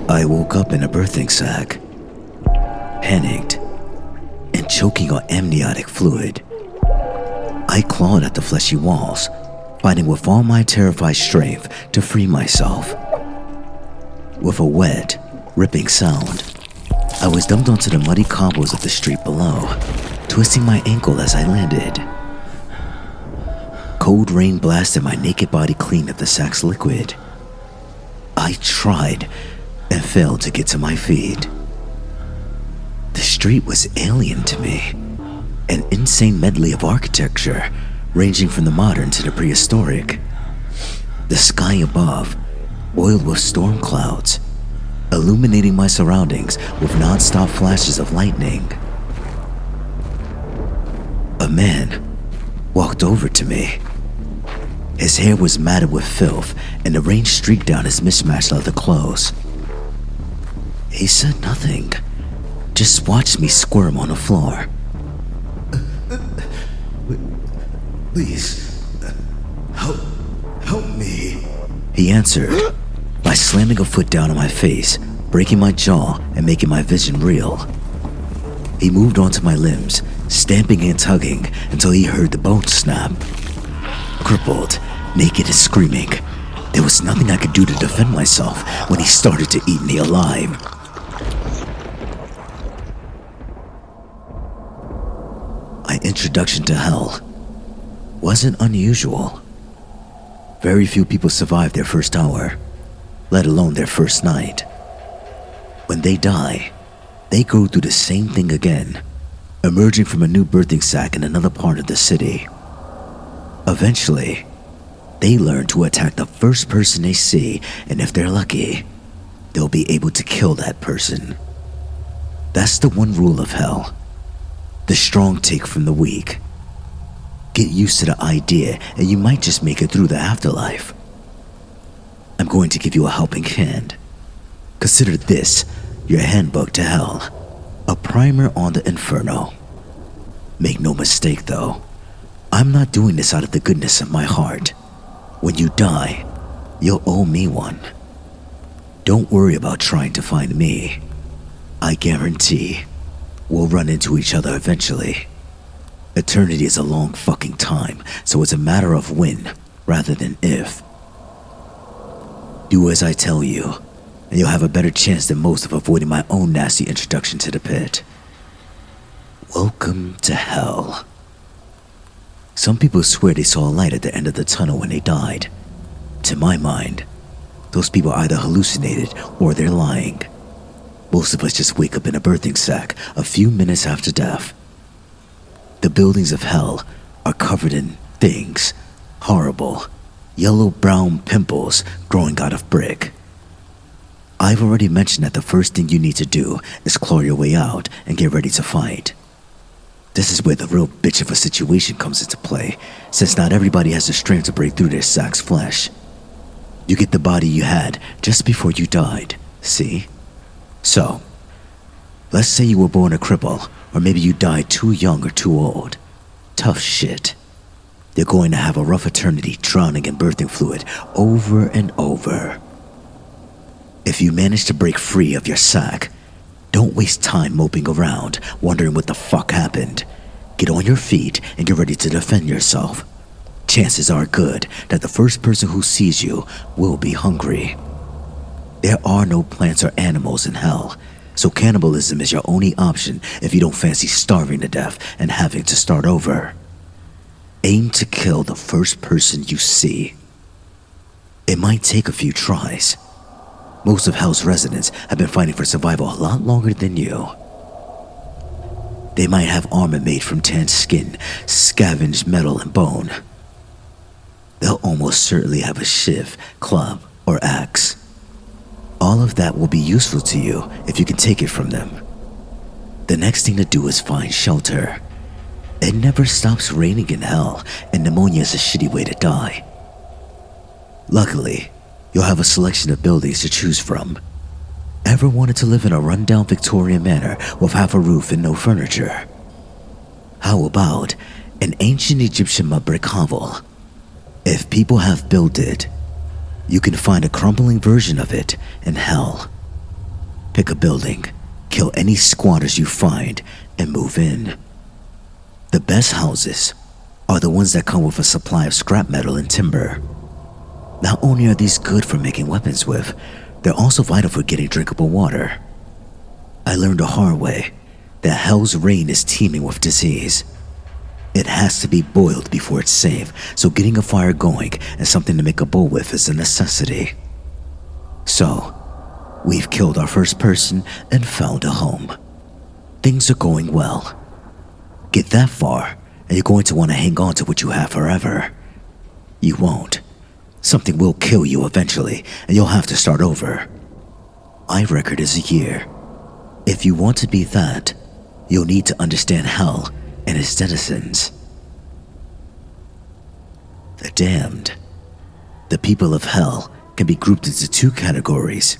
I woke up in a birthing sack, panicked, and choking on amniotic fluid. I clawed at the fleshy walls, fighting with all my terrified strength to free myself. With a wet, ripping sound, I was dumped onto the muddy cobbles of the street below, twisting my ankle as I landed. Cold rain blasted my naked body clean of the sack's liquid. I tried and failed to get to my feet. The street was alien to me, an insane medley of architecture ranging from the modern to the prehistoric. The sky above, oiled with storm clouds, illuminating my surroundings with non-stop flashes of lightning. A man walked over to me. His hair was matted with filth, and the rain streaked down his mismatched leather clothes. He said nothing, just watched me squirm on the floor. Please, help me, he answered by slamming a foot down on my face, breaking my jaw and making my vision real. He moved onto my limbs, stamping and tugging until he heard the bones snap. Crippled, naked and screaming, there was nothing I could do to defend myself when he started to eat me alive. My introduction to hell wasn't unusual. Very few people survive their first hour, let alone their first night. When they die, they go through the same thing again, emerging from a new birthing sack in another part of the city. Eventually, they learn to attack the first person they see, and if they're lucky, they'll be able to kill that person. That's the one rule of hell. The strong take from the weak. Get used to the idea, and you might just make it through the afterlife. I'm going to give you a helping hand. Consider this your handbook to hell, a primer on the inferno. Make no mistake though, I'm not doing this out of the goodness of my heart. When you die, you'll owe me one. Don't worry about trying to find me. I guarantee we'll run into each other eventually. Eternity is a long fucking time, so it's a matter of when rather than if. Do as I tell you, and you'll have a better chance than most of avoiding my own nasty introduction to the pit. Welcome to hell. Some people swear they saw a light at the end of the tunnel when they died. To my mind, those people either hallucinated or they're lying. Most of us just wake up in a birthing sack a few minutes after death. The buildings of hell are covered in things, horrible, yellow-brown pimples growing out of brick. I've already mentioned that the first thing you need to do is claw your way out and get ready to fight. This is where the real bitch of a situation comes into play, since not everybody has the strength to break through their sack's flesh. You get the body you had just before you died, see? So, let's say you were born a cripple, or maybe you died too young or too old. Tough shit. You're going to have a rough eternity drowning in birthing fluid over and over. If you manage to break free of your sack, don't waste time moping around, wondering what the fuck happened. Get on your feet and get ready to defend yourself. Chances are good that the first person who sees you will be hungry. There are no plants or animals in hell, so cannibalism is your only option if you don't fancy starving to death and having to start over. Aim to kill the first person you see. It might take a few tries. Most of hell's residents have been fighting for survival a lot longer than you. They might have armor made from tanned skin, scavenged metal and bone. They'll almost certainly have a shiv, club, or axe. All of that will be useful to you if you can take it from them. The next thing to do is find shelter. It never stops raining in hell, and pneumonia is a shitty way to die. Luckily, you'll have a selection of buildings to choose from. Ever wanted to live in a rundown Victorian manor with half a roof and no furniture? How about an ancient Egyptian mud brick hovel? If people have built it, you can find a crumbling version of it in hell. Pick a building, kill any squatters you find, and move in. The best houses are the ones that come with a supply of scrap metal and timber. Not only are these good for making weapons with, they're also vital for getting drinkable water. I learned the hard way that Hell's Rain is teeming with disease. It has to be boiled before it's safe, so getting a fire going and something to make a bowl with is a necessity. So, we've killed our first person and found a home. Things are going well. Get that far, and you're going to want to hang on to what you have forever. You won't. Something will kill you eventually, and you'll have to start over. My record is a year. If you want to be that, you'll need to understand Hell and its denizens. The damned. The people of Hell can be grouped into two categories.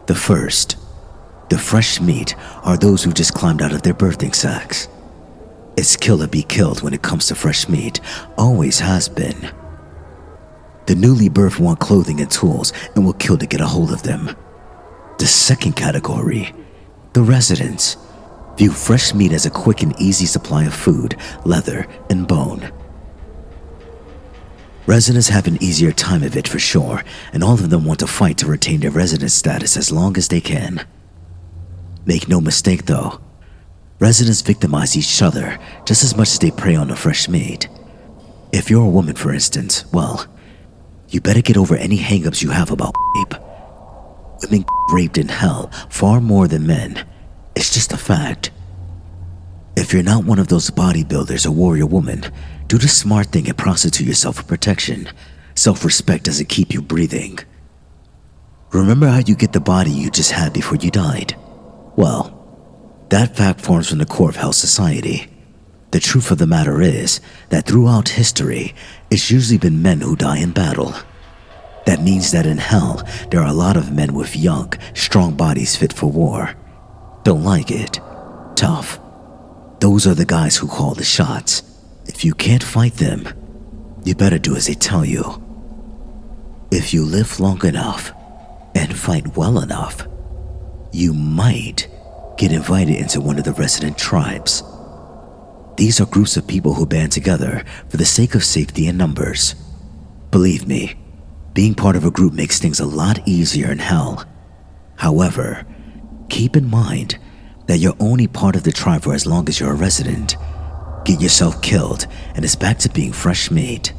The first, the fresh meat, are those who just climbed out of their birthing sacks. It's kill or be killed when it comes to fresh meat, always has been. The newly birthed want clothing and tools and will kill to get a hold of them. The second category, the residents, view fresh meat as a quick and easy supply of food, leather, and bone. Residents have an easier time of it for sure, and all of them want to fight to retain their resident status as long as they can. Make no mistake though, residents victimize each other just as much as they prey on the fresh meat. If you're a woman, for instance, well, you better get over any hang-ups you have about rape. Women raped in Hell far more than men. It's just a fact. If you're not one of those bodybuilders or warrior woman, do the smart thing and prostitute yourself for protection. Self-respect doesn't keep you breathing. Remember how you get the body you just had before you died? Well, that fact forms from the core of Hell society. The truth of the matter is that throughout history, it's usually been men who die in battle. That means that in Hell, there are a lot of men with young, strong bodies fit for war. Don't like it? Tough. Those are the guys who call the shots. If you can't fight them, you better do as they tell you. If you live long enough and fight well enough, you might get invited into one of the resident tribes. These are groups of people who band together for the sake of safety in numbers. Believe me, being part of a group makes things a lot easier in Hell. However, keep in mind that you're only part of the tribe for as long as you're a resident. Get yourself killed, and it's back to being fresh meat.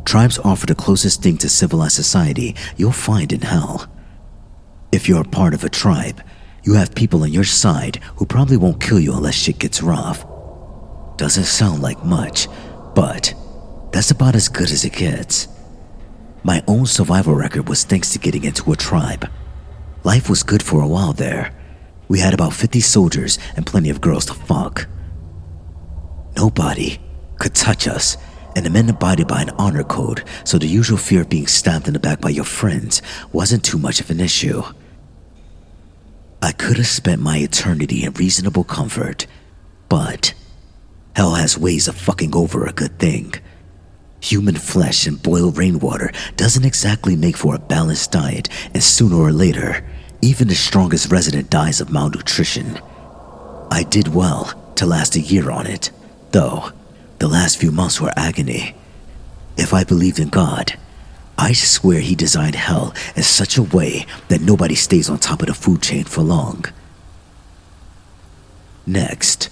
Tribes offer the closest thing to civilized society you'll find in Hell. If you're a part of a tribe, you have people on your side who probably won't kill you unless shit gets rough. Doesn't sound like much, but that's about as good as it gets. My own survival record was thanks to getting into a tribe. Life was good for a while there. We had about 50 soldiers and plenty of girls to fuck. Nobody could touch us, and the men abided by an honor code, so the usual fear of being stabbed in the back by your friends wasn't too much of an issue. I could have spent my eternity in reasonable comfort, but Hell has ways of fucking over a good thing. Human flesh and boiled rainwater doesn't exactly make for a balanced diet, and sooner or later, even the strongest resident dies of malnutrition. I did well to last a year on it, though the last few months were agony. If I believed in God, I swear he designed Hell in such a way that nobody stays on top of the food chain for long. Next,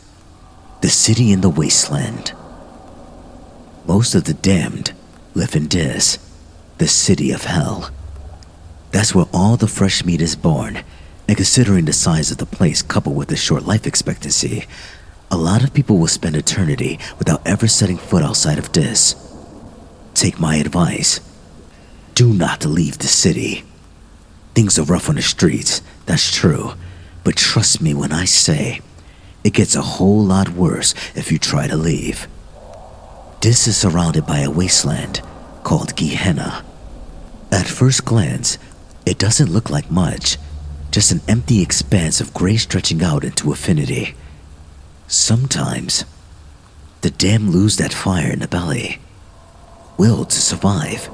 the city in the wasteland. Most of the damned live in Dis, the city of Hell. That's where all the fresh meat is born, and considering the size of the place coupled with the short life expectancy, a lot of people will spend eternity without ever setting foot outside of Dis. Take my advice. Do not leave the city. Things are rough on the streets, that's true, but trust me when I say, it gets a whole lot worse if you try to leave. Dis is surrounded by a wasteland called Gehenna. At first glance, it doesn't look like much, just an empty expanse of gray stretching out into infinity. Sometimes, the damned lose that fire in the belly, will to survive,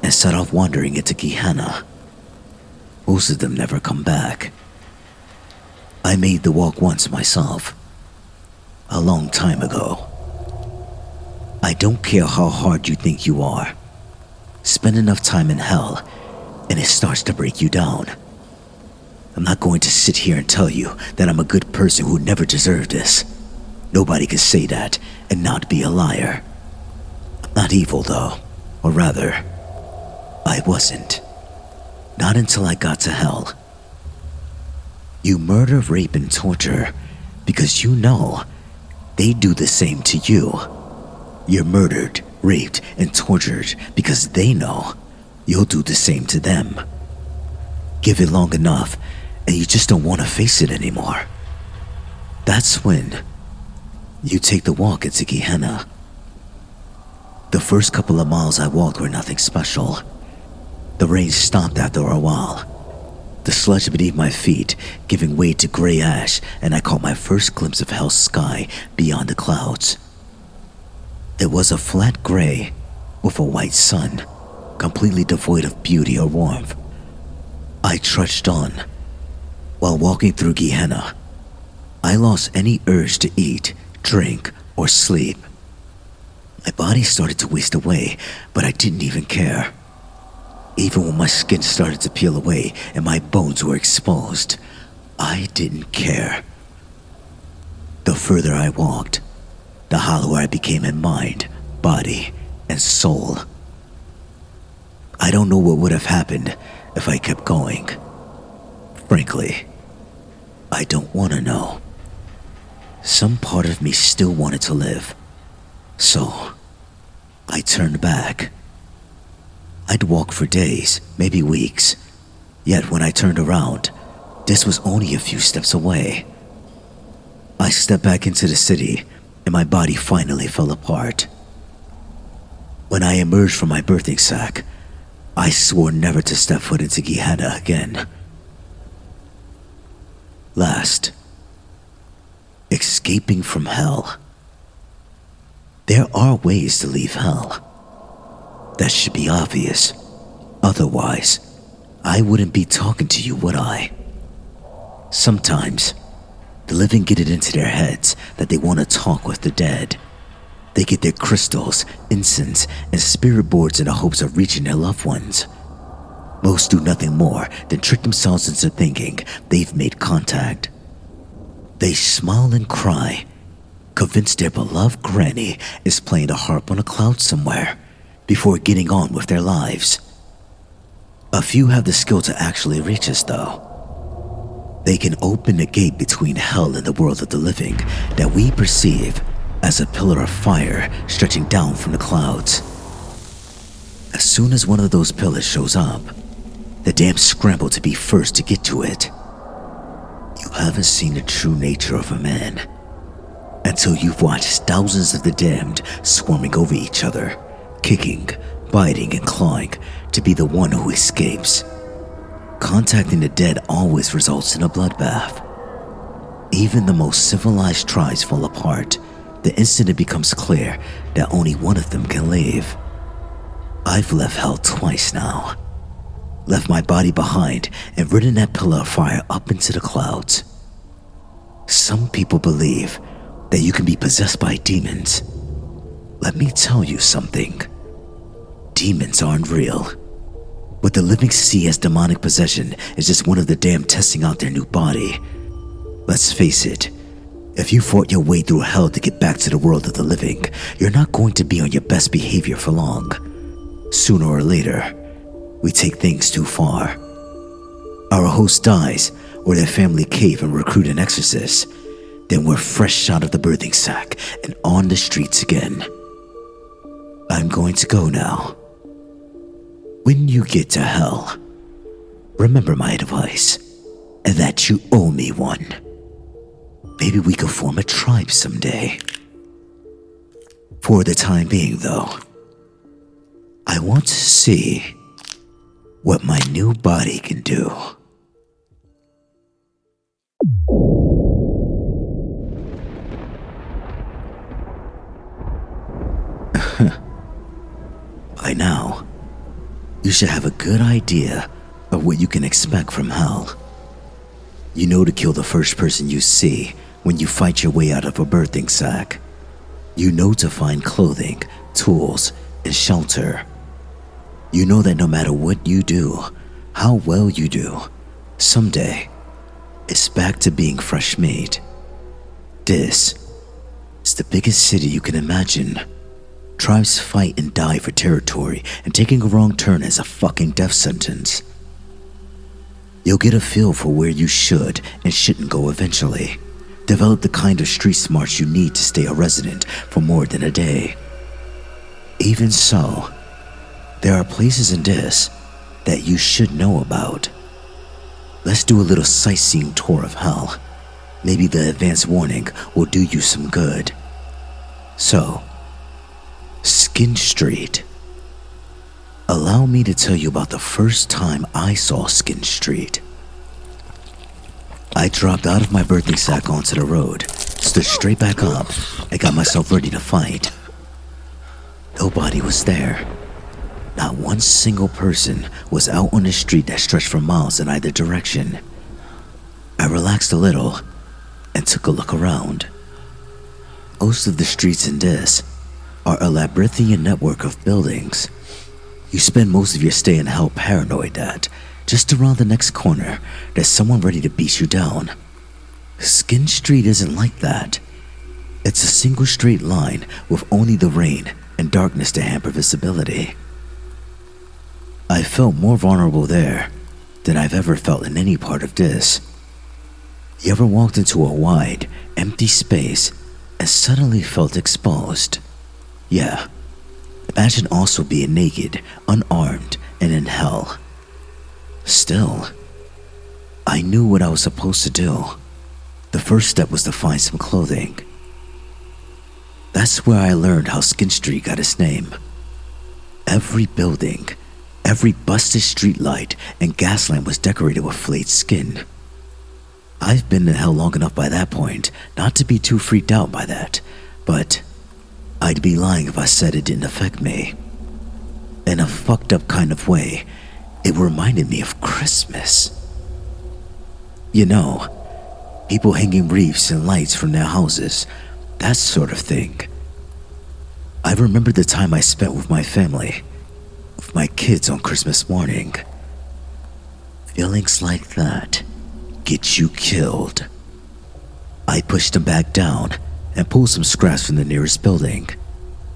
and set off wandering into Gehenna. Most of them never come back, I made the walk once myself, a long time ago. I don't care how hard you think you are. Spend enough time in hell, and it starts to break you down. I'm not going to sit here and tell you that I'm a good person who never deserved this. Nobody can say that and not be a liar. I'm not evil, though. Or rather, I wasn't. Not until I got to hell. You murder, rape, and torture because you know they do the same to you. You're murdered, raped, and tortured because they know you'll do the same to them. Give it long enough, and you just don't want to face it anymore. That's when you take the walk into Gehenna. The first couple of miles I walked were nothing special. The rain stopped after a while, the sludge beneath my feet giving way to gray ash, and I caught my first glimpse of hell's sky beyond the clouds. It was a flat gray with a white sun, completely devoid of beauty or warmth. I trudged on. While walking through Gehenna, I lost any urge to eat, drink, or sleep. My body started to waste away, but I didn't even care. Even when my skin started to peel away and my bones were exposed, I didn't care. The further I walked, the hollower I became in mind, body, and soul. I don't know what would have happened if I kept going. Frankly, I don't want to know. Some part of me still wanted to live, so I turned back. I'd walk for days, maybe weeks, yet when I turned around, this was only a few steps away. I stepped back into the city, and my body finally fell apart. When I emerged from my birthing sack, I swore never to step foot into Gehenna again. Last, escaping from hell. There are ways to leave hell. That should be obvious. Otherwise, I wouldn't be talking to you, would I? Sometimes, the living get it into their heads that they want to talk with the dead. They get their crystals, incense, and spirit boards in the hopes of reaching their loved ones. Most do nothing more than trick themselves into thinking they've made contact. They smile and cry, convinced their beloved granny is playing the harp on a cloud somewhere, before getting on with their lives. A few have the skill to actually reach us, though. They can open the gate between hell and the world of the living that we perceive as a pillar of fire stretching down from the clouds. As soon as one of those pillars shows up, the damned scramble to be first to get to it. You haven't seen the true nature of a man until you've watched thousands of the damned swarming over each other, kicking, biting, and clawing to be the one who escapes. Contacting the dead always results in a bloodbath. Even the most civilized tribes fall apart the instant it becomes clear that only one of them can live. I've left hell twice now. Left my body behind and ridden that pillar of fire up into the clouds. Some people believe that you can be possessed by demons. Let me tell you something. Demons aren't real. What the living see as demonic possession is just one of the damned testing out their new body. Let's face it, if you fought your way through hell to get back to the world of the living, you're not going to be on your best behavior for long. Sooner or later, we take things too far. Our host dies, or their family cave and recruit an exorcist. Then we're fresh out of the birthing sack and on the streets again. I'm going to go now. When you get to hell, remember my advice, and that you owe me one. Maybe we could form a tribe someday. For the time being, though, I want to see what my new body can do. By now, you should have a good idea of what you can expect from hell. You know to kill the first person you see when you fight your way out of a birthing sack. You know to find clothing, tools, and shelter. You know that no matter what you do, how well you do, someday, it's back to being fresh meat. This is the biggest city you can imagine. Tribes fight and die for territory, and taking a wrong turn is a fucking death sentence. You'll get a feel for where you should and shouldn't go eventually. Develop the kind of street smarts you need to stay a resident for more than a day. Even so, there are places in this that you should know about. Let's do a little sightseeing tour of hell. Maybe the advance warning will do you some good. So, Skin Street. Allow me to tell you about the first time I saw Skin Street. I dropped out of my birthing sack onto the road, stood straight back up, and got myself ready to fight. Nobody was there. Not one single person was out on the street that stretched for miles in either direction. I relaxed a little and took a look around. Most of the streets in this are a labyrinthian network of buildings. You spend most of your stay in hell paranoid that, just around the next corner, there's someone ready to beat you down. Skin Street isn't like that. It's a single straight line with only the rain and darkness to hamper visibility. I felt more vulnerable there than I've ever felt in any part of this. You ever walked into a wide, empty space and suddenly felt exposed? Yeah. Imagine also being naked, unarmed, and in hell. Still, I knew what I was supposed to do. The first step was to find some clothing. That's where I learned how Skin Street got its name. Every building, every busted streetlight and gas lamp was decorated with flayed skin. I've been in hell long enough by that point not to be too freaked out by that, but I'd be lying if I said it didn't affect me. In a fucked up kind of way, it reminded me of Christmas. You know, people hanging wreaths and lights from their houses, that sort of thing. I remember the time I spent with my family, with my kids on Christmas morning. Feelings like that get you killed. I pushed them back down and pulled some scraps from the nearest building.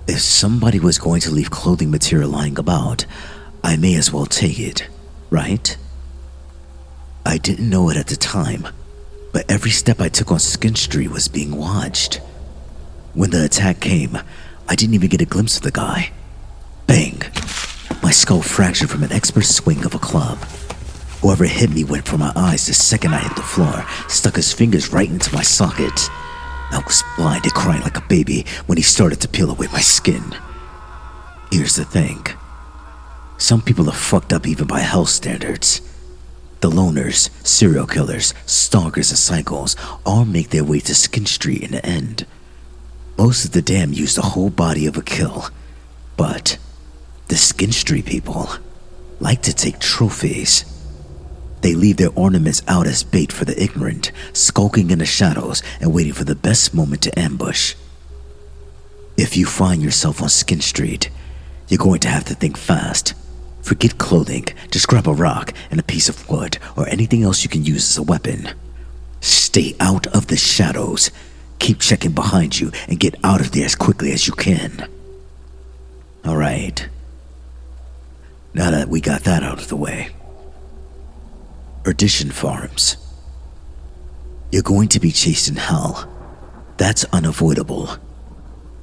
If somebody was going to leave clothing material lying about, I may as well take it, right? I didn't know it at the time, but every step I took on Skin Street was being watched. When the attack came, I didn't even get a glimpse of the guy. Bang! My skull fractured from an expert swing of a club. Whoever hit me went for my eyes the second I hit the floor, stuck his fingers right into my socket. I was blind and crying like a baby when he started to peel away my skin. Here's the thing. Some people are fucked up even by hell standards. The loners, serial killers, stalkers, and psychos all make their way to Skin Street in the end. Most of the damned use the whole body of a kill, but the Skin Street people like to take trophies. They leave their ornaments out as bait for the ignorant, skulking in the shadows and waiting for the best moment to ambush. If you find yourself on Skin Street, you're going to have to think fast. Forget clothing, just grab a rock and a piece of wood or anything else you can use as a weapon. Stay out of the shadows. Keep checking behind you and get out of there as quickly as you can. Alright. Now that we got that out of the way. Perdition farms. You're going to be chased in hell. That's unavoidable.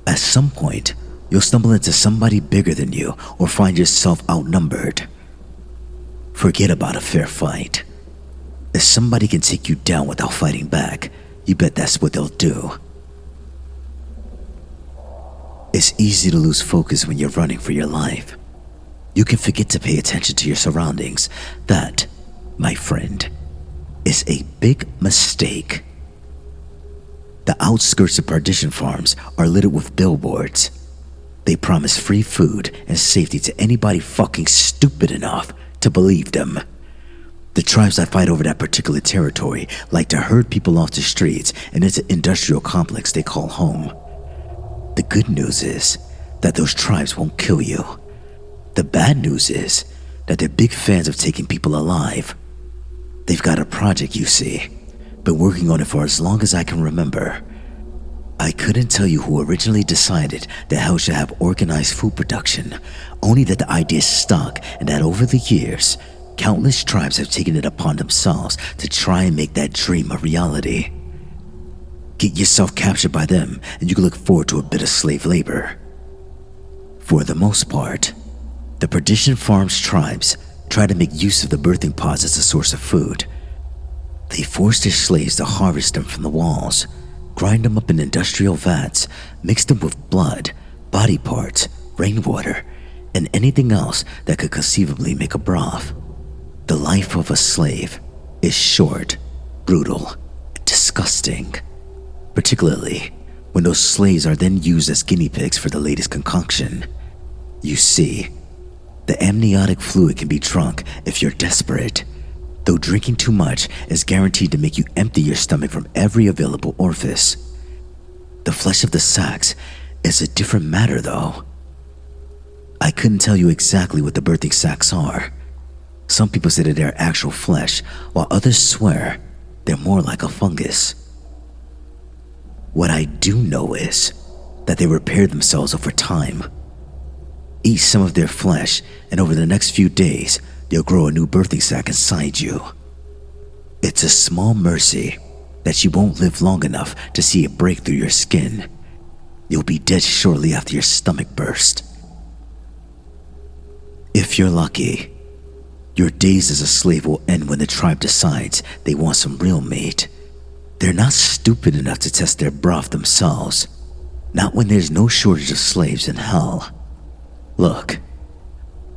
At some point, you'll stumble into somebody bigger than you or find yourself outnumbered. Forget about a fair fight. If somebody can take you down without fighting back, you bet that's what they'll do. It's easy to lose focus when you're running for your life. You can forget to pay attention to your surroundings. That, my friend, is a big mistake. The outskirts of Perdition farms are littered with billboards. They promise free food and safety to anybody fucking stupid enough to believe them. The tribes that fight over that particular territory like to herd people off the streets and into an industrial complex they call home. The good news is that those tribes won't kill you. The bad news is that they're big fans of taking people alive. They've got a project, you see. Been working on it for as long as I can remember. I couldn't tell you who originally decided that hell should have organized food production, only that the idea stuck and that over the years, countless tribes have taken it upon themselves to try and make that dream a reality. Get yourself captured by them and you can look forward to a bit of slave labor. For the most part, the Perdition Farms tribes try to make use of the birthing pods as a source of food. They force their slaves to harvest them from the walls, grind them up in industrial vats, mix them with blood, body parts, rainwater, and anything else that could conceivably make a broth. The life of a slave is short, brutal, and disgusting, particularly when those slaves are then used as guinea pigs for the latest concoction. You see, the amniotic fluid can be drunk if you're desperate, though drinking too much is guaranteed to make you empty your stomach from every available orifice. The flesh of the sacks is a different matter, though. I couldn't tell you exactly what the birthing sacks are. Some people say that they're actual flesh, while others swear they're more like a fungus. What I do know is that they repair themselves over time. Eat some of their flesh, and over the next few days, they'll grow a new birthing sac inside you. It's a small mercy that you won't live long enough to see it break through your skin. You'll be dead shortly after your stomach burst. If you're lucky, your days as a slave will end when the tribe decides they want some real meat. They're not stupid enough to test their broth themselves, not when there's no shortage of slaves in hell. Look,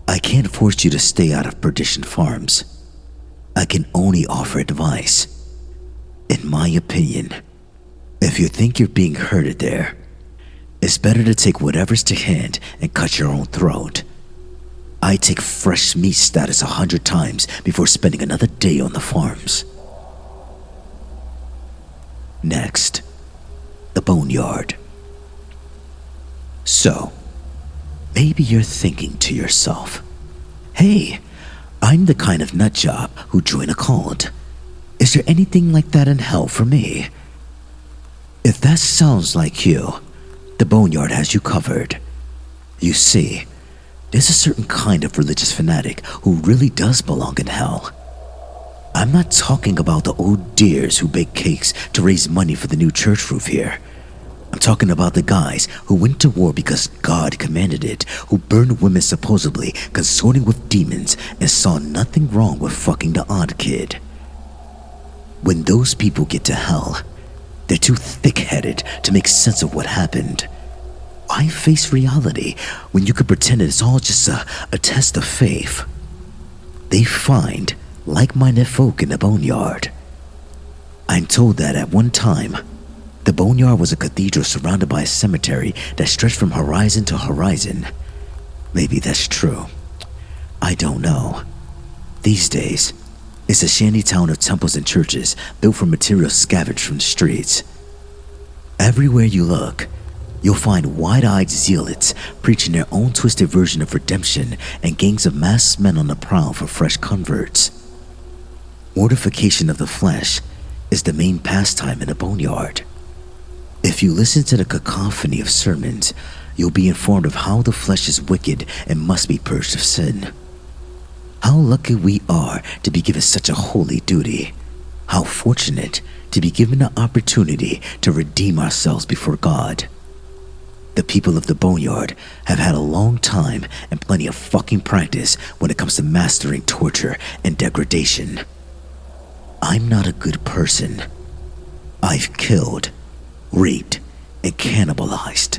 I can't force you to stay out of Perdition Farms. I can only offer advice. In my opinion, if you think you're being herded there, it's better to take whatever's to hand and cut your own throat. I take fresh meat status 100 times before spending another day on the farms. Next, the boneyard. So, maybe you're thinking to yourself, hey, I'm the kind of nutjob who joined a cult. Is there anything like that in hell for me? If that sounds like you, the boneyard has you covered. You see, there's a certain kind of religious fanatic who really does belong in hell. I'm not talking about the old dears who bake cakes to raise money for the new church roof here. I'm talking about the guys who went to war because God commanded it, who burned women supposedly consorting with demons and saw nothing wrong with fucking the odd kid. When those people get to hell, they're too thick-headed to make sense of what happened. Why face reality when you could pretend it's all just a test of faith? They find like-minded folk in the boneyard. I'm told that at one time, the boneyard was a cathedral surrounded by a cemetery that stretched from horizon to horizon. Maybe that's true. I don't know. These days, it's a shanty town of temples and churches built from materials scavenged from the streets. Everywhere you look, you'll find wide-eyed zealots preaching their own twisted version of redemption and gangs of masked men on the prowl for fresh converts. Mortification of the flesh is the main pastime in a boneyard. If you listen to the cacophony of sermons, you'll be informed of how the flesh is wicked and must be purged of sin. How lucky we are to be given such a holy duty. How fortunate to be given the opportunity to redeem ourselves before God. The people of the boneyard have had a long time and plenty of fucking practice when it comes to mastering torture and degradation. I'm not a good person. I've killed, raped, and cannibalized.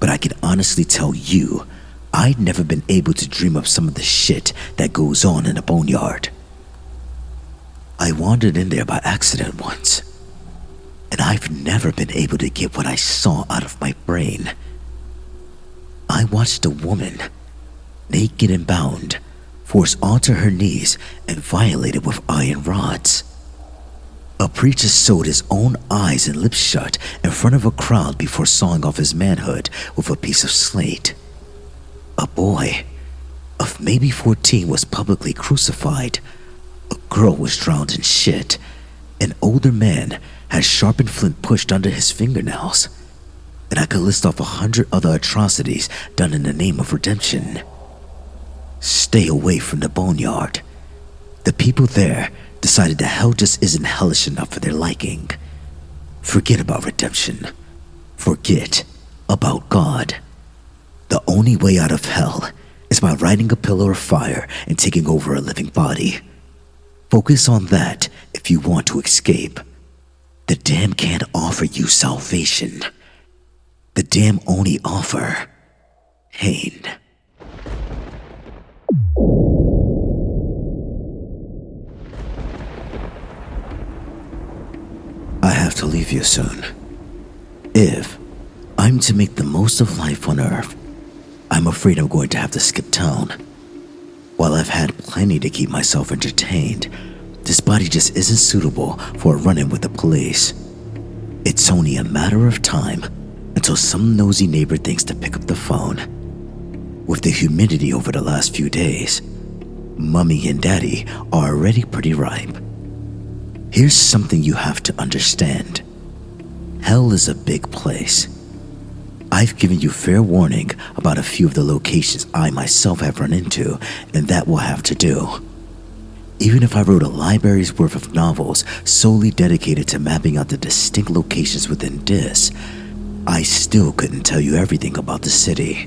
But I can honestly tell you, I'd never been able to dream up some of the shit that goes on in a boneyard. I wandered in there by accident once, and I've never been able to get what I saw out of my brain. I watched a woman, naked and bound, forced onto her knees and violated with iron rods. A preacher sewed his own eyes and lips shut in front of a crowd before sawing off his manhood with a piece of slate. A boy of maybe 14 was publicly crucified. A girl was drowned in shit. An older man had sharpened flint pushed under his fingernails. And I could list off 100 other atrocities done in the name of redemption. Stay away from the boneyard. The people there decided that hell just isn't hellish enough for their liking. Forget about redemption. Forget about God. The only way out of hell is by riding a pillar of fire and taking over a living body. Focus on that if you want to escape. The damned can't offer you salvation. The damned only offer pain. I have to leave you soon. If I'm to make the most of life on Earth, I'm afraid I'm going to have to skip town. While I've had plenty to keep myself entertained, this body just isn't suitable for a run-in with the police. It's only a matter of time until some nosy neighbor thinks to pick up the phone. With the humidity over the last few days, Mummy and Daddy are already pretty ripe. Here's something you have to understand. Hell is a big place. I've given you fair warning about a few of the locations I myself have run into, and that will have to do. Even if I wrote a library's worth of novels solely dedicated to mapping out the distinct locations within this, I still couldn't tell you everything about the city.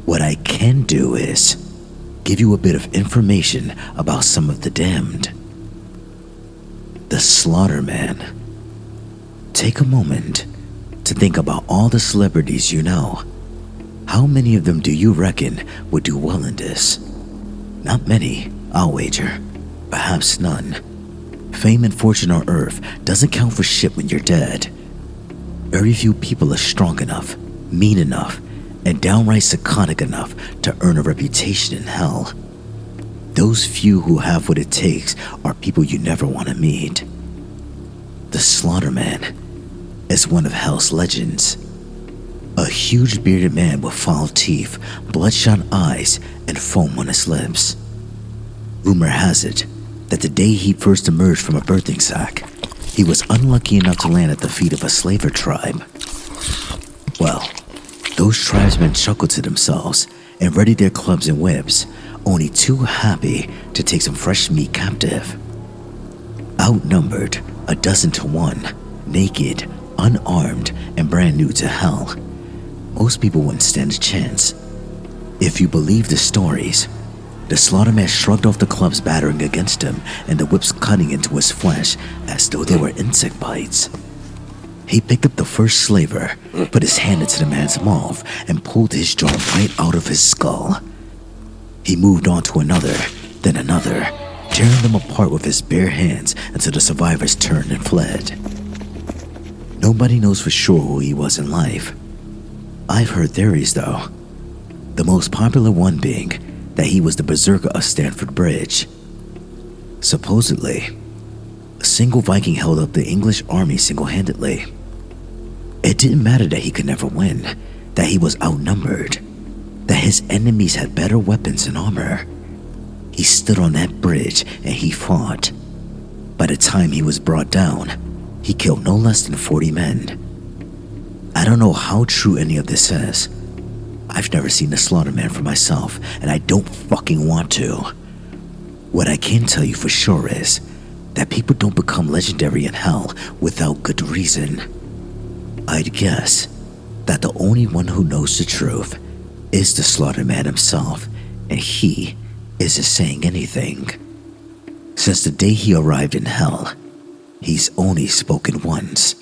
What I can do is give you a bit of information about some of the damned. The Slaughterman. Take a moment to think about all the celebrities you know. How many of them do you reckon would do well in this? Not many, I'll wager. Perhaps none. Fame and fortune on Earth doesn't count for shit when you're dead. Very few people are strong enough, mean enough, and downright psychotic enough to earn a reputation in hell. Those few who have what it takes are people you never want to meet. The Slaughterman is one of hell's legends. A huge bearded man with foul teeth, bloodshot eyes, and foam on his lips. Rumor has it that the day he first emerged from a birthing sack, he was unlucky enough to land at the feet of a slaver tribe. Well, those tribesmen chuckled to themselves and readied their clubs and whips, only too happy to take some fresh meat captive. Outnumbered 12 to 1, naked, unarmed, and brand new to hell, most people wouldn't stand a chance. If you believe the stories, the Slaughterman shrugged off the clubs battering against him and the whips cutting into his flesh as though they were insect bites. He picked up the first slaver, put his hand into the man's mouth, and pulled his jaw right out of his skull. He moved on to another, then another, tearing them apart with his bare hands until the survivors turned and fled. Nobody knows for sure who he was in life. I've heard theories though. The most popular one being that he was the berserker of Stamford Bridge. Supposedly, a single Viking held up the English army single-handedly. It didn't matter that he could never win, that he was outnumbered, that his enemies had better weapons and armor. He stood on that bridge and he fought. By the time he was brought down, he killed no less than 40 men. I don't know how true any of this is. I've never seen the Slaughterman for myself, and I don't fucking want to. What I can tell you for sure is that people don't become legendary in hell without good reason. I'd guess that the only one who knows the truth is the Slaughterman himself, and he isn't saying anything. Since the day he arrived in hell, he's only spoken once.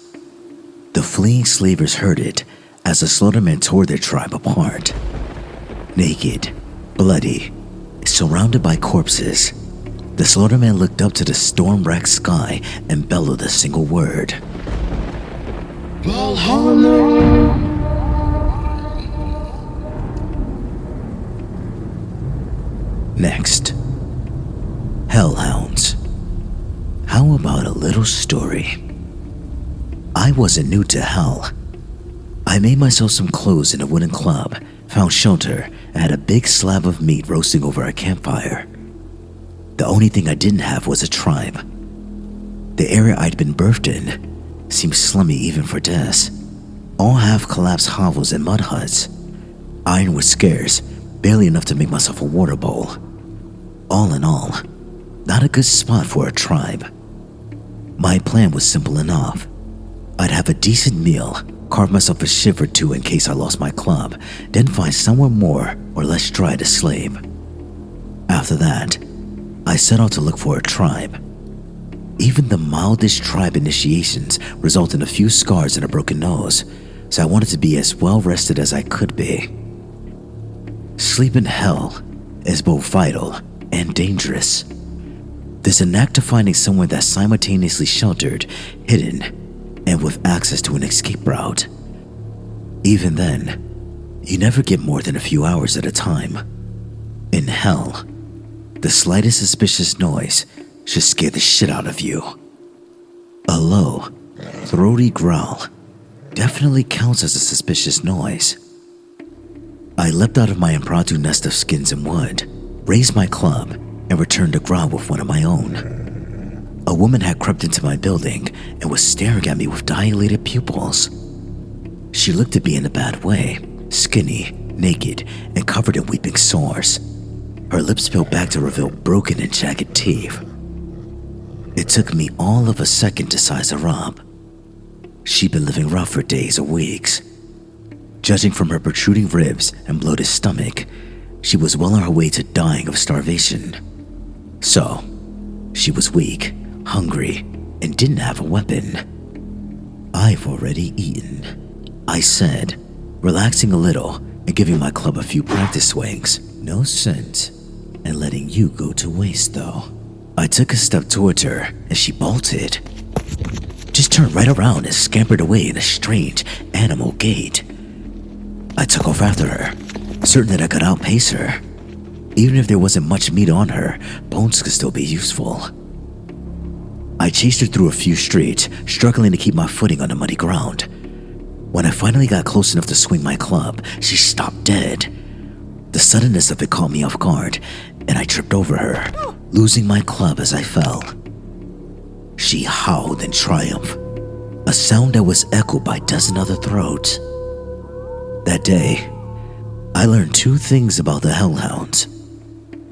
The fleeing slavers heard it as the Slaughterman tore their tribe apart. Naked, bloody, surrounded by corpses, the Slaughterman looked up to the storm-racked sky and bellowed a single word. Next, hellhounds. How about a little story? I wasn't new to hell. I made myself some clothes in a wooden club, found shelter, and had a big slab of meat roasting over a campfire. The only thing I didn't have was a tribe. The area I'd been birthed in seemed slummy even for Des. All half-collapsed hovels and mud huts. Iron was scarce, barely enough to make myself a water bowl. All in all, not a good spot for a tribe. My plan was simple enough. I'd have a decent meal, carve myself a shiv or two in case I lost my club, then find somewhere more or less dry to sleep. After that, I set out to look for a tribe. Even the mildest tribe initiations result in a few scars and a broken nose, so I wanted to be as well rested as I could be. Sleep in hell is both vital and dangerous. There's an act of finding somewhere that's simultaneously sheltered, hidden, and with access to an escape route. Even then, you never get more than a few hours at a time. In hell, the slightest suspicious noise should scare the shit out of you. A low, throaty growl definitely counts as a suspicious noise. I leapt out of my impromptu nest of skins and wood, raised my club, and returned to growl with one of my own. A woman had crept into my building and was staring at me with dilated pupils. She looked at me in a bad way, skinny, naked, and covered in weeping sores. Her lips peeled back to reveal broken and jagged teeth. It took me all of a second to size her up. She'd been living rough for days or weeks. Judging from her protruding ribs and bloated stomach, she was well on her way to dying of starvation. So, she was weak, hungry, and didn't have a weapon. "I've already eaten," I said, relaxing a little and giving my club a few practice swings. "No sense in letting you go to waste, though." I took a step towards her and she bolted. Just turned right around and scampered away in a strange, animal gait. I took off after her, certain that I could outpace her. Even if there wasn't much meat on her, bones could still be useful. I chased her through a few streets, struggling to keep my footing on the muddy ground. When I finally got close enough to swing my club, she stopped dead. The suddenness of it caught me off guard, and I tripped over her, losing my club as I fell. She howled in triumph, a sound that was echoed by a dozen other throats. That day, I learned two things about the hellhounds.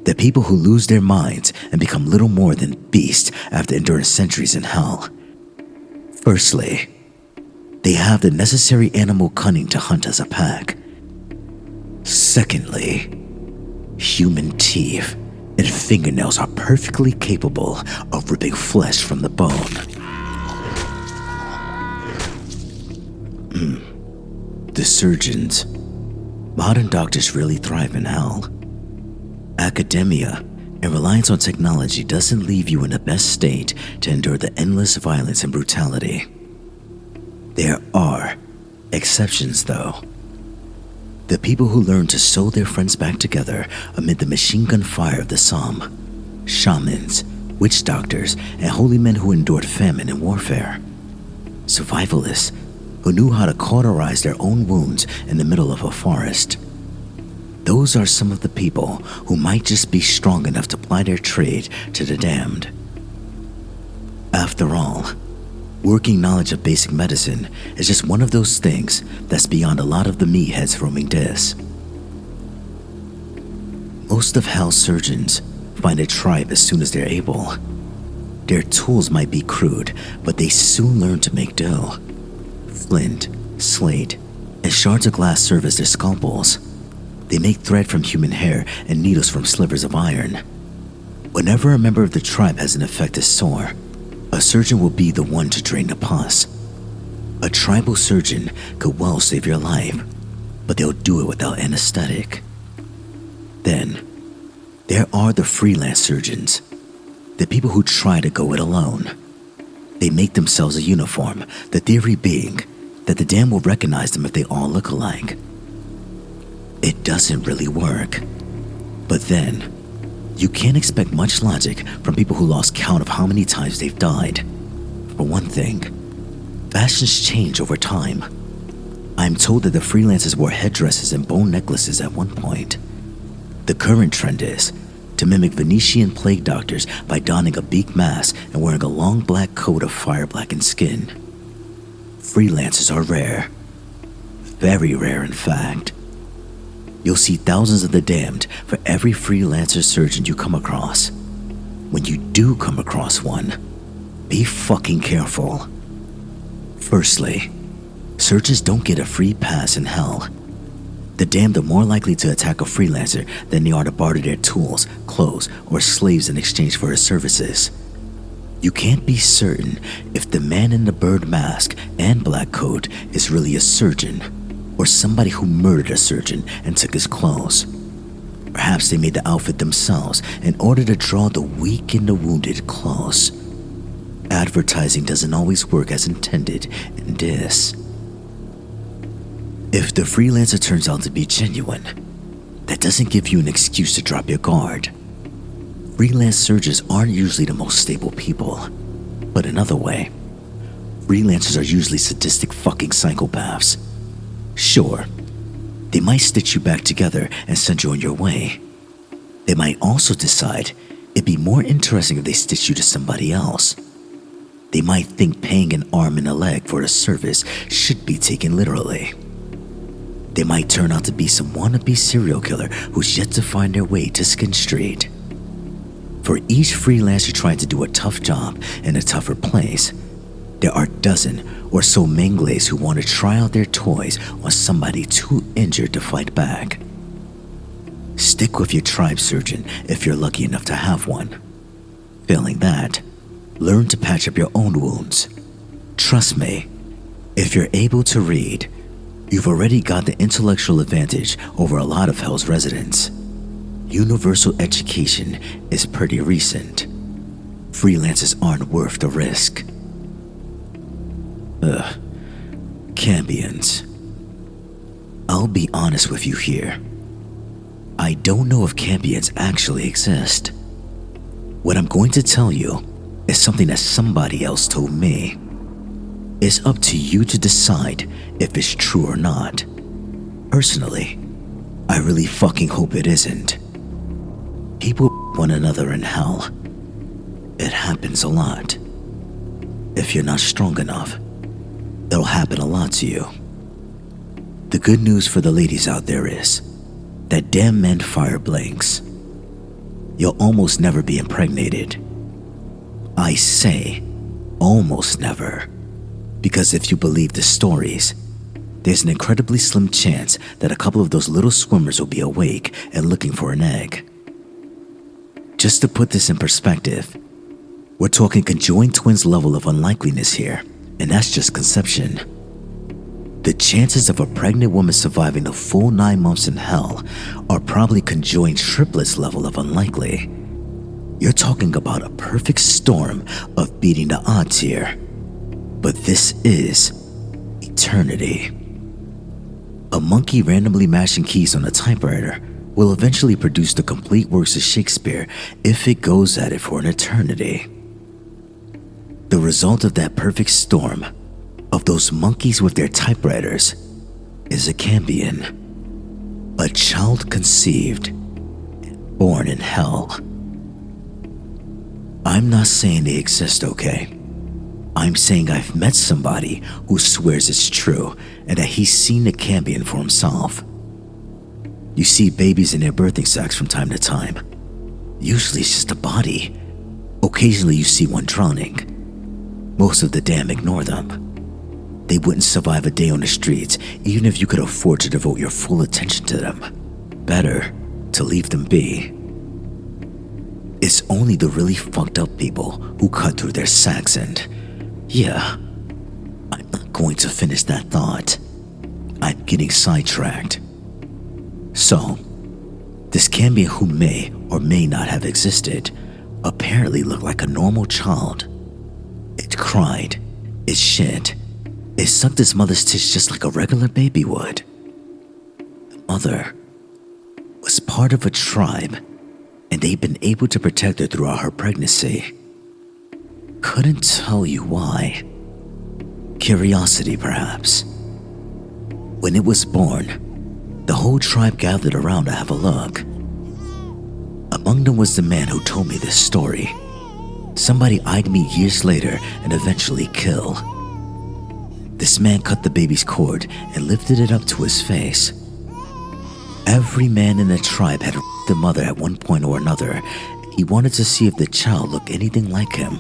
The people who lose their minds and become little more than beasts after enduring centuries in hell. Firstly, they have the necessary animal cunning to hunt as a pack. Secondly, human teeth and fingernails are perfectly capable of ripping flesh from the bone. The surgeons. Modern doctors really thrive in hell. Academia and reliance on technology doesn't leave you in the best state to endure the endless violence and brutality. There are exceptions, though. The people who learn to sew their friends back together amid the machine gun fire of the Somme. Shamans, witch doctors, and holy men who endured famine and warfare. Survivalists who knew how to cauterize their own wounds in the middle of a forest. Those are some of the people who might just be strong enough to ply their trade to the damned. After all, working knowledge of basic medicine is just one of those things that's beyond a lot of the meatheads roaming this. Most of hell's surgeons find a tribe as soon as they're able. Their tools might be crude, but they soon learn to make do. Flint, slate, and shards of glass serve as their scalpels. They make thread from human hair and needles from slivers of iron. Whenever a member of the tribe has an infected sore, a surgeon will be the one to drain the pus. A tribal surgeon could well save your life, but they'll do it without anesthetic. Then, there are the freelance surgeons, the people who try to go it alone. They make themselves a uniform, the theory being that the damned will recognize them if they all look alike. It doesn't really work. But then, You can't expect much logic from people who lost count of how many times they've died. For one thing, fashions change over time. I'm told that the freelancers wore headdresses and bone necklaces at one point. The current trend is to mimic Venetian plague doctors by donning a beak mask and wearing a long black coat of fire-blackened skin. Freelancers are rare. Very rare, in fact. You'll see thousands of the damned for every freelancer surgeon you come across. When you do come across one, be fucking careful. Firstly, surgeons don't get a free pass in hell. The damned are more likely to attack a freelancer than they are to barter their tools, clothes, or slaves in exchange for his services. You can't be certain if the man in the bird mask and black coat is really a surgeon, or somebody who murdered a surgeon and took his clothes. Perhaps they made the outfit themselves in order to draw the weak and the wounded close. Advertising doesn't always work as intended in this. If the freelancer turns out to be genuine, that doesn't give you an excuse to drop your guard. Freelance surgeons aren't usually the most stable people. But another way, freelancers are usually sadistic fucking psychopaths. Sure, they might stitch you back together and send you on your way. They might also decide it'd be more interesting if they stitched you to somebody else. They might think paying an arm and a leg for a service should be taken literally. They might turn out to be some wannabe serial killer who's yet to find their way to Skin Street. For each freelancer trying to do a tough job in a tougher place, there are a dozen or so Mengles who want to try out their toys on somebody too injured to fight back. Stick with your tribe surgeon if you're lucky enough to have one. Failing that, learn to patch up your own wounds. Trust me, if you're able to read, you've already got the intellectual advantage over a lot of Hell's residents. Universal education is pretty recent. Freelancers aren't worth the risk. Cambions. I'll be honest with you here. I don't know if cambions actually exist. What I'm going to tell you is something that somebody else told me. It's up to you to decide if it's true or not. Personally, I really fucking hope it isn't. People one another in hell. It happens a lot. If you're not strong enough, it'll happen a lot to you. The good news for the ladies out there is that damn men fire blanks. You'll almost never be impregnated. I say almost never, because if you believe the stories, there's an incredibly slim chance that a couple of those little swimmers will be awake and looking for an egg. Just to put this in perspective, we're talking conjoined twins level of unlikeliness here, and that's just conception. The chances of a pregnant woman surviving the full 9 months in hell are probably conjoined triplets level of unlikely. You're talking about a perfect storm of beating the odds here. But this is eternity. A monkey randomly mashing keys on a typewriter will eventually produce the complete works of Shakespeare if it goes at it for an eternity. The result of that perfect storm, of those monkeys with their typewriters, is a cambion. A child conceived and born in hell. I'm not saying they exist, okay? I'm saying I've met somebody who swears it's true and that he's seen the cambion for himself. You see babies in their birthing sacks from time to time. Usually it's just a body. Occasionally you see one drowning. Most of the damn ignore them. They wouldn't survive a day on the streets even if you could afford to devote your full attention to them. Better to leave them be. It's only the really fucked up people who cut through their sacks and... yeah, I'm not going to finish that thought. I'm getting sidetracked. So, this cambion who may or may not have existed apparently looked like a normal child. It cried, it shit, it sucked its mother's tits just like a regular baby would. The mother was part of a tribe and they'd been able to protect her throughout her pregnancy. Couldn't tell you why. Curiosity, perhaps. When it was born, the whole tribe gathered around to have a look. Among them was the man who told me this story. Somebody I'd meet years later and eventually kill. This man cut the baby's cord and lifted it up to his face. Every man in the tribe had the mother at one point or another. He wanted to see if the child looked anything like him.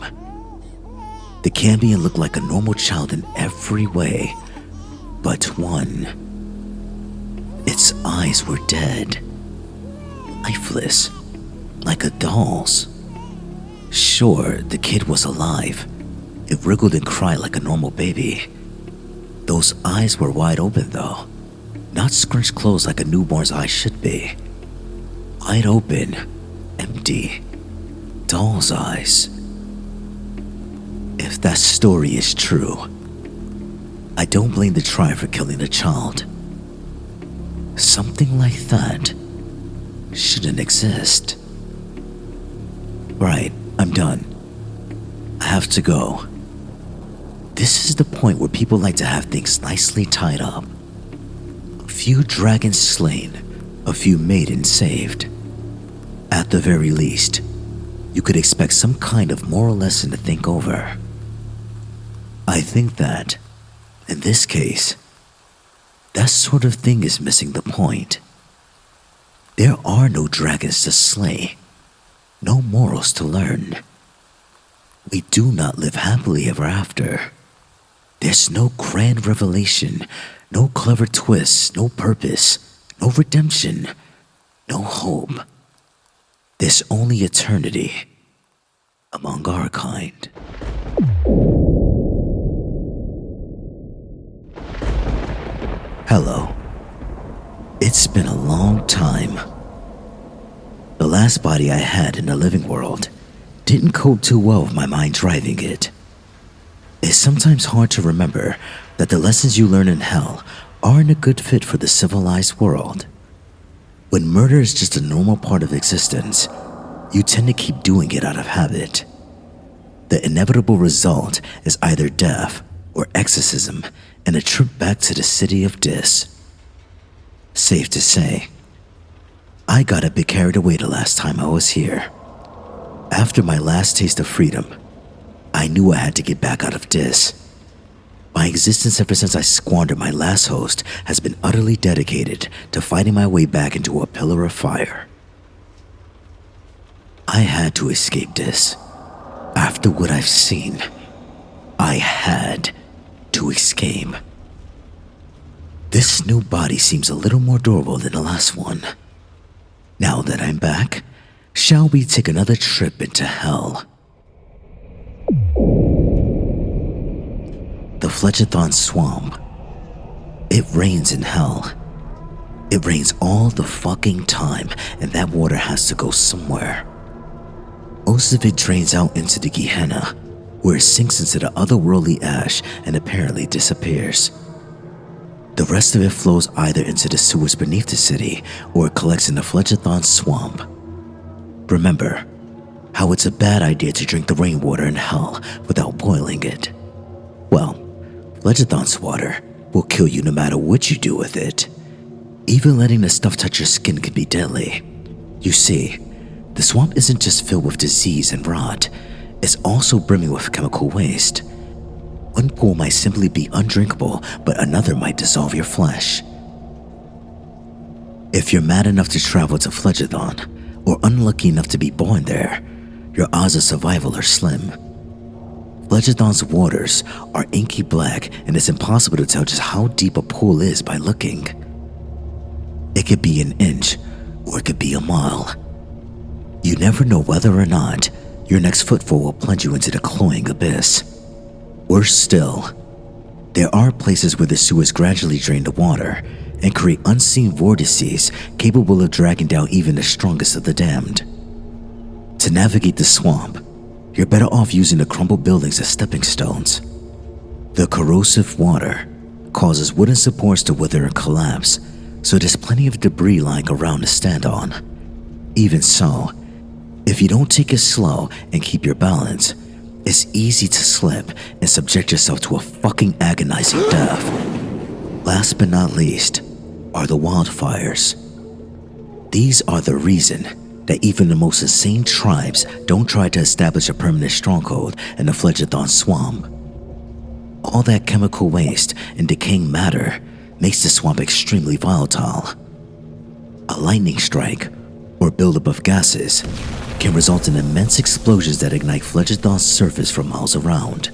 The Cambion looked like a normal child in every way, but one. Its eyes were dead, lifeless, like a doll's. Sure, the kid was alive. It wriggled and cried like a normal baby. Those eyes were wide open though, not scrunched closed like a newborn's eyes should be. Wide open, empty, doll's eyes. If that story is true, I don't blame the tribe for killing the child. Something like that shouldn't exist. Right, I'm done. I have to go. This is the point where people like to have things nicely tied up. A few dragons slain, a few maidens saved. At the very least, you could expect some kind of moral lesson to think over. I think that, in this case, that sort of thing is missing the point. There are no dragons to slay, no morals to learn. We do not live happily ever after. There's no grand revelation, no clever twists, no purpose, no redemption, no hope. There's only eternity among our kind. Hello. It's been a long time. The last body I had in the living world didn't cope too well with my mind driving it. It's sometimes hard to remember that the lessons you learn in hell aren't a good fit for the civilized world. When murder is just a normal part of existence, you tend to keep doing it out of habit. The inevitable result is either death or exorcism and a trip back to the city of Dis. Safe to say, I got a bit carried away the last time I was here. After my last taste of freedom, I knew I had to get back out of Dis. My existence ever since I squandered my last host has been utterly dedicated to fighting my way back into a pillar of fire. I had to escape Dis. After what I've seen, I had to escape. This new body seems a little more durable than the last one. Now that I'm back, shall we take another trip into hell? The Fletchathon Swamp. It rains in hell. It rains all the fucking time, and that water has to go somewhere. Most of it drains out into the Gehenna, where it sinks into the otherworldly ash and apparently disappears. The rest of it flows either into the sewers beneath the city or it collects in the Fletchathon Swamp. Remember how it's a bad idea to drink the rainwater in hell without boiling it. Well, Fletchathon's water will kill you no matter what you do with it. Even letting the stuff touch your skin can be deadly. You see, the swamp isn't just filled with disease and rot, it's also brimming with chemical waste. One pool might simply be undrinkable, but another might dissolve your flesh. If you're mad enough to travel to Fletchathon, or unlucky enough to be born there, your odds of survival are slim. Fletchathon's waters are inky black, and it's impossible to tell just how deep a pool is by looking. It could be an inch, or it could be a mile. You never know whether or not your next footfall will plunge you into the cloying abyss. Worse still, there are places where the sewers gradually drain the water and create unseen vortices capable of dragging down even the strongest of the damned. To navigate the swamp, you're better off using the crumbled buildings as stepping stones. The corrosive water causes wooden supports to wither and collapse, so there's plenty of debris lying around to stand on. Even so, If you don't take it slow and keep your balance, it's easy to slip and subject yourself to a fucking agonizing death. Last but not least are the wildfires. These are the reason that even the most insane tribes don't try to establish a permanent stronghold in the Phlegethon swamp. All that chemical waste and decaying matter makes the swamp extremely volatile. A lightning strike or buildup of gases can result in immense explosions that ignite Phlegethon's surface for miles around.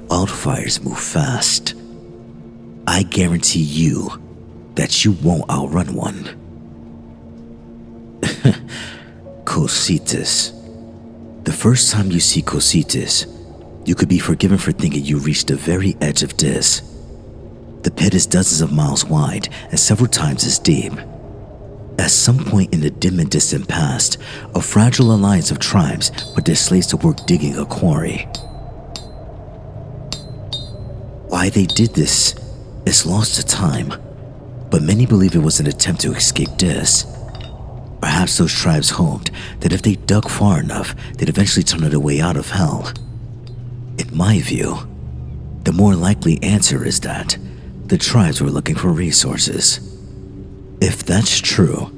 Wildfires move fast. I guarantee you that you won't outrun one. Cositas. The first time you see Cositas, you could be forgiven for thinking you reached the very edge of this. The pit is dozens of miles wide and several times as deep. At some point in the dim and distant past, a fragile alliance of tribes put their slaves to work digging a quarry. Why they did this is lost to time, but many believe it was an attempt to escape this. Perhaps those tribes hoped that if they dug far enough, they'd eventually turn their way out of hell. In my view, the more likely answer is that the tribes were looking for resources. If that's true,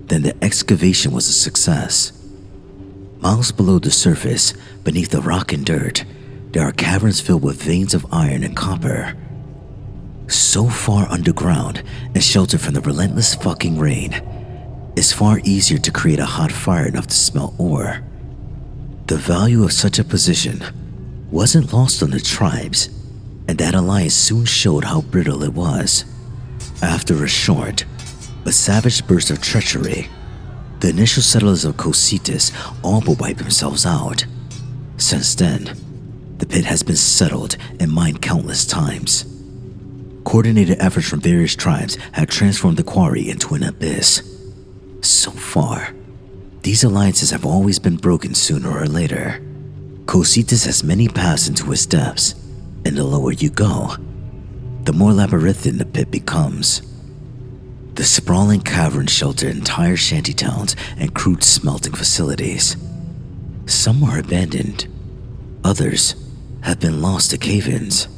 then the excavation was a success. Miles below the surface, beneath the rock and dirt, there are caverns filled with veins of iron and copper. So far underground and sheltered from the relentless fucking rain, it's far easier to create a hot fire enough to smelt ore. The value of such a position wasn't lost on the tribes, and that alliance soon showed how brittle it was. After a short but savage burst of treachery, the initial settlers of Cositas all but wiped themselves out. Since then, the pit has been settled and mined countless times. Coordinated efforts from various tribes have transformed the quarry into an abyss. So far, these alliances have always been broken sooner or later. Cositas has many paths into its depths, and the lower you go, the more labyrinthine the pit becomes. The sprawling caverns shelter entire shantytowns and crude smelting facilities. Some are abandoned, others have been lost to cave-ins.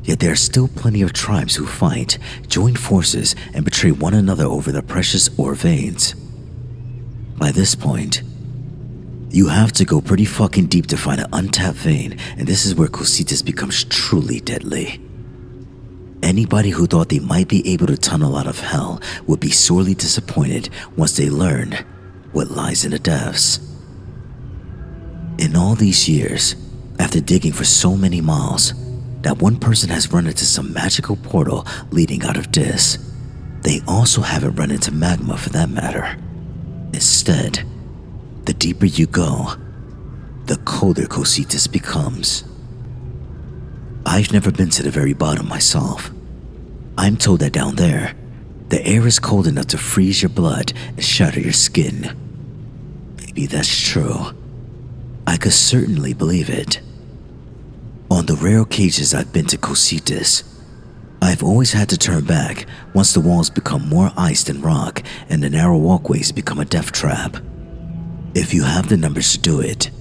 Yet there are still plenty of tribes who fight, join forces, and betray one another over the precious ore veins. By this point, you have to go pretty fucking deep to find an untapped vein, and this is where Cositas becomes truly deadly. Anybody who thought they might be able to tunnel out of hell would be sorely disappointed once they learn what lies in the depths. In all these years, after digging for so many miles, that one person has run into some magical portal leading out of this. They also haven't run into magma for that matter. Instead, the deeper you go, the colder Cositas becomes. I've never been to the very bottom myself. I'm told that down there, the air is cold enough to freeze your blood and shatter your skin. Maybe that's true. I could certainly believe it. On the rare occasions I've been to Cositas, I've always had to turn back once the walls become more ice than rock and the narrow walkways become a death trap. If you have the numbers to do it,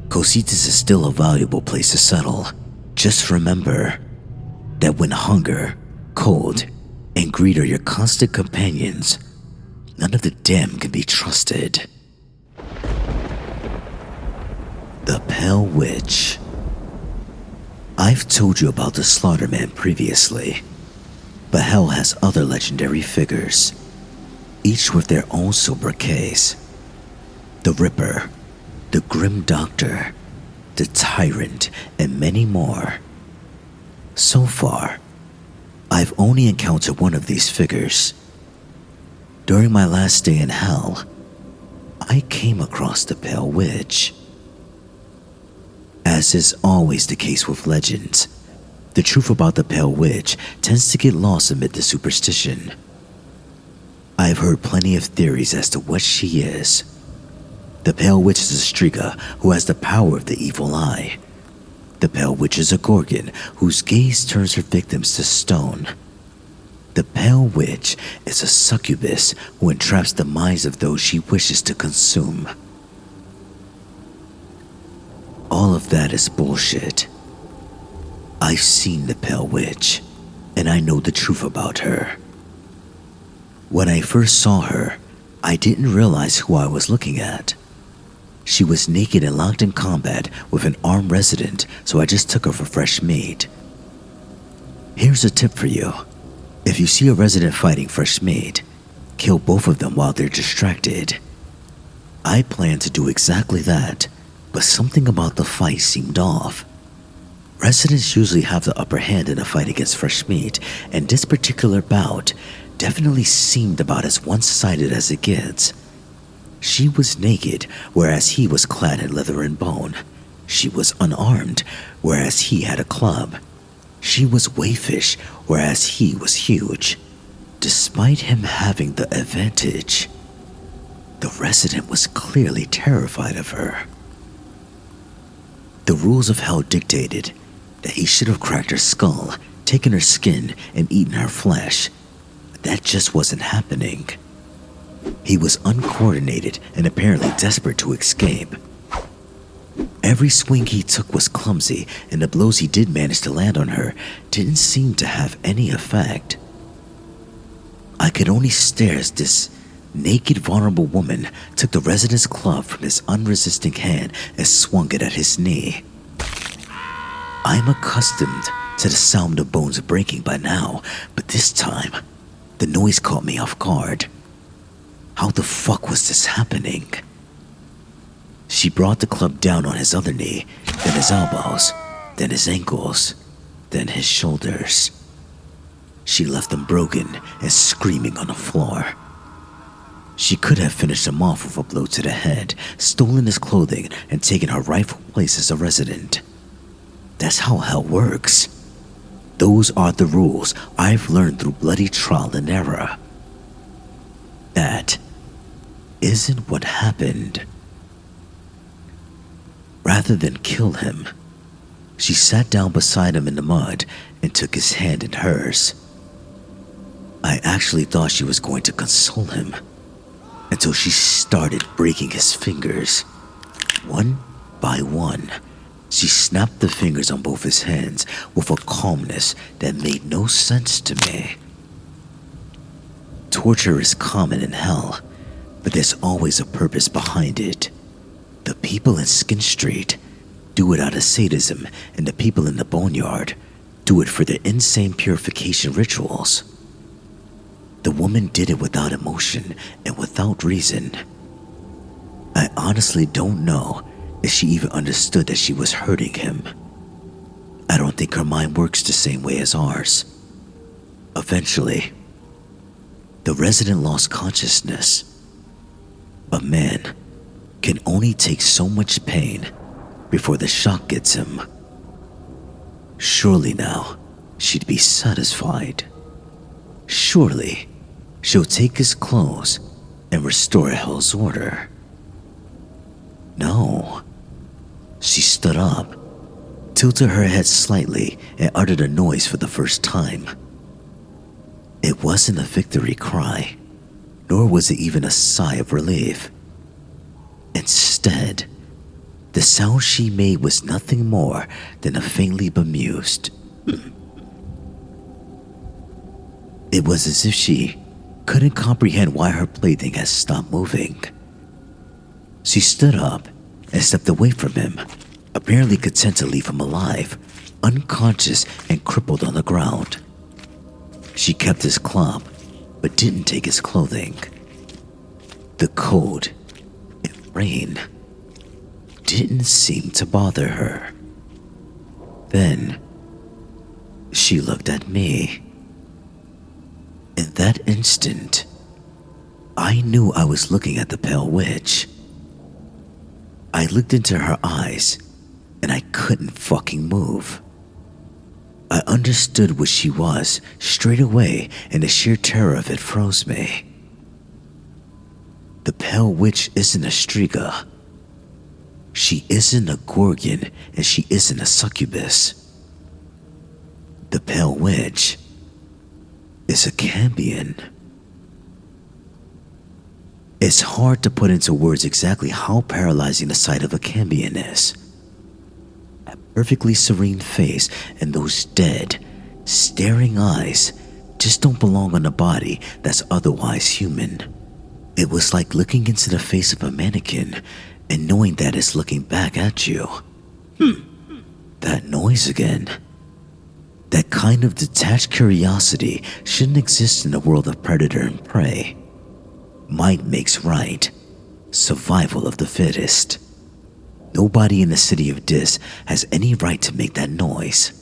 Cositas is still a valuable place to settle. Just remember that when hunger, cold, and greed are your constant companions, none of the damned can be trusted. The Pale Witch. I've told you about the Slaughterman previously, but hell has other legendary figures, each with their own sobriquets. The Ripper, the Grim Doctor, the Tyrant, and many more. So far, I've only encountered one of these figures. During my last stay in hell, I came across the Pale Witch. As is always the case with legends, the truth about the Pale Witch tends to get lost amid the superstition. I've heard plenty of theories as to what she is. The Pale Witch is a Striga who has the power of the evil eye. The Pale Witch is a Gorgon whose gaze turns her victims to stone. The Pale Witch is a succubus who entraps the minds of those she wishes to consume. All of that is bullshit. I've seen the Pale Witch, and I know the truth about her. When I first saw her, I didn't realize who I was looking at. She was naked and locked in combat with an armed resident, so I just took her for fresh meat. Here's a tip for you. If you see a resident fighting fresh meat, kill both of them while they're distracted. I planned to do exactly that, but something about the fight seemed off. Residents usually have the upper hand in a fight against fresh meat, and this particular bout definitely seemed about as one-sided as it gets. She was naked, whereas he was clad in leather and bone. She was unarmed, whereas he had a club. She was wayfish, whereas he was huge. Despite him having the advantage, the resident was clearly terrified of her. The rules of hell dictated that he should have cracked her skull, taken her skin, and eaten her flesh. That just wasn't happening. He was uncoordinated and apparently desperate to escape. Every swing he took was clumsy, and the blows he did manage to land on her didn't seem to have any effect. I could only stare as this naked, vulnerable woman took the resident's club from his unresisting hand and swung it at his knee. I'm accustomed to the sound of bones breaking by now, but this time, the noise caught me off guard. How the fuck was this happening? She brought the club down on his other knee, then his elbows, then his ankles, then his shoulders. She left them broken and screaming on the floor. She could have finished him off with a blow to the head, stolen his clothing, and taken her rightful place as a resident. That's how hell works. Those are the rules I've learned through bloody trial and error. That isn't what happened. Rather than kill him, she sat down beside him in the mud and took his hand in hers. I actually thought she was going to console him, until she started breaking his fingers. One by one, she snapped the fingers on both his hands with a calmness that made no sense to me. Torture is common in hell, but there's always a purpose behind it. The people in Skin Street do it out of sadism, and the people in the Boneyard do it for their insane purification rituals. The woman did it without emotion and without reason. I honestly don't know if she even understood that she was hurting him. I don't think her mind works the same way as ours. Eventually, the resident lost consciousness. A man can only take so much pain before the shock gets him. Surely now, she'd be satisfied. Surely, she'll take his clothes and restore hell's order. No. She stood up, tilted her head slightly, and uttered a noise for the first time. It wasn't a victory cry, nor was it even a sigh of relief. Instead, the sound she made was nothing more than a faintly bemused. It was as if she couldn't comprehend why her plaything had stopped moving. She stood up and stepped away from him, apparently content to leave him alive, unconscious and crippled on the ground. She kept his club, but didn't take his clothing. The cold and rain didn't seem to bother her. Then, she looked at me. In that instant, I knew I was looking at the Pale Witch. I looked into her eyes, and I couldn't fucking move. I understood what she was straight away, and the sheer terror of it froze me. The Pale Witch isn't a Striga. She isn't a Gorgon, and she isn't a succubus. The Pale Witch is a Cambion. It's hard to put into words exactly how paralyzing the sight of a Cambion is. That perfectly serene face and those dead, staring eyes just don't belong on a body that's otherwise human. It was like looking into the face of a mannequin and knowing that it's looking back at you. That noise again. That kind of detached curiosity shouldn't exist in a world of predator and prey. Might makes right. Survival of the fittest. Nobody in the city of Dis has any right to make that noise.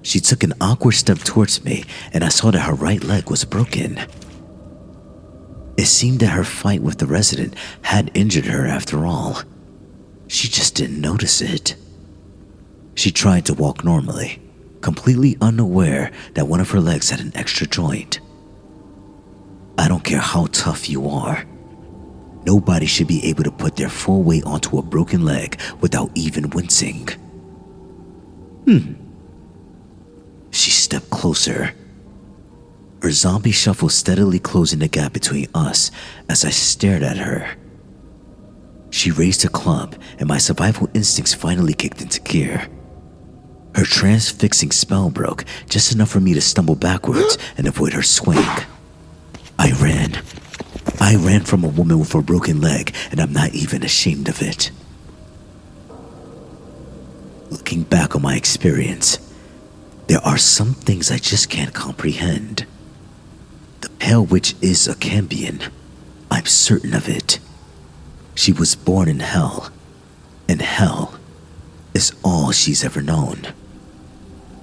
She took an awkward step towards me, and I saw that her right leg was broken. It seemed that her fight with the resident had injured her after all. She just didn't notice it. She tried to walk normally, completely unaware that one of her legs had an extra joint. I don't care how tough you are. Nobody should be able to put their full weight onto a broken leg without even wincing. She stepped closer. Her zombie shuffle steadily closing the gap between us as I stared at her. She raised her club, and my survival instincts finally kicked into gear. Her transfixing spell broke just enough for me to stumble backwards and avoid her swing. I ran. I ran from a woman with a broken leg, and I'm not even ashamed of it. Looking back on my experience, there are some things I just can't comprehend. The Pale Witch is a Cambion. I'm certain of it. She was born in hell, and hell is all she's ever known.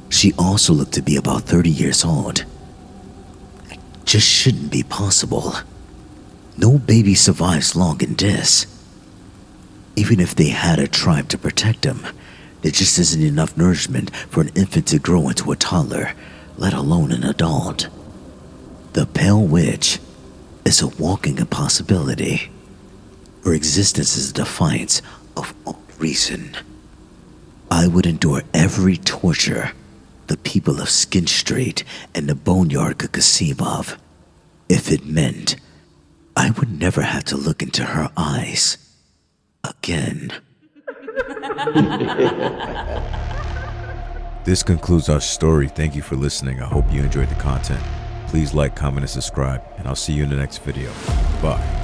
She also looked to be about 30 years old. It just shouldn't be possible. No baby survives long in this. Even if they had a tribe to protect them, there just isn't enough nourishment for an infant to grow into a toddler, let alone an adult. The Pale Witch is a walking impossibility. Her existence is a defiance of all reason. I would endure every torture the people of Skin Street and the Boneyard could conceive of, if it meant I would never have to look into her eyes again. This concludes our story. Thank you for listening. I hope you enjoyed the content. Please like, comment, and subscribe, and I'll see you in the next video. Bye.